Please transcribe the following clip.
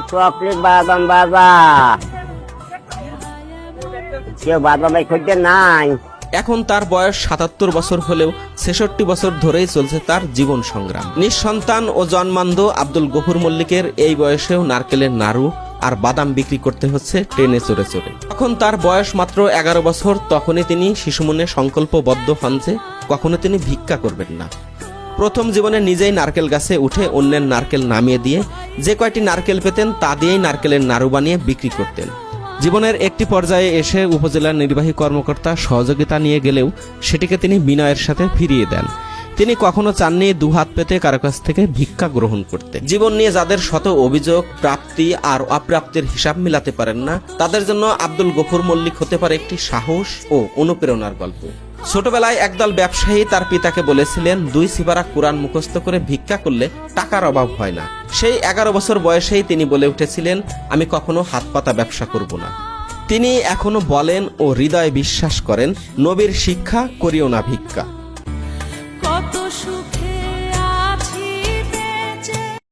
Chocolate বাদাম বাজা কেউ বাদাম খুঁজতে নাই। এখন তার বয়স ৭৭ বছর হলেও ৬৬ বছর ধরেই চলছে তার জীবন সংগ্রাম। নিঃসন্তান ও জন্মান্ধ আব্দুল গফুর মল্লিকের এই বয়সেও নারকেলের নাড়ু আর বাদাম বিক্রি করতে হচ্ছে ট্রেনে চড়ে চড়ে। তখন তার বয়স মাত্র ১১ বছর। তখনই তিনি শিশুমনে সংকল্পবদ্ধ হন যে কখনো তিনি ভিক্ষা করবেন না। প্রথম জীবনে নিজেই নারকেল গাছে উঠে অন্যের নারকেল নামিয়ে দিয়ে যে কয়টি নারকেল পেতেন তা দিয়েই নারকেলের নাড়ু বানিয়ে বিক্রি করতেন। জীবনের একটি পর্যায়ে এসে উপজেলার নির্বাহী কর্মকর্তা সহযোগিতা নিয়ে গেলেও সেটিকে তিনি বিনয়ের সাথে ফিরিয়ে দেন। তিনি কখনো চাননি দুহাত পেতে কারো কাছ থেকে ভিক্ষা গ্রহণ করতে। জীবন নিয়ে যাদের শত অভিযোগ, প্রাপ্তি আর অপ্রাপ্তির হিসাব মিলাতে পারেন না, তাদের জন্য আব্দুল গফুর মল্লিক হতে পারে একটি সাহস ও অনুপ্রেরণার গল্প। ছোটবেলায় একদল ব্যবসায়ী তার পিতাকে বলেছিলেন ২ সিবারা কোরআন মুখস্থ করে ভিক্ষা করলে টাকার অভাব হয় না। সেই ১১ বছর বয়সেই তিনি বলে উঠেছিলেন, আমি কখনো হাত পাতা ব্যবসা করব না। তিনি এখনো বলেন ও হৃদয়ে বিশ্বাস করেন, নবীর শিক্ষা করিও না ভিক্ষা। কত সুখ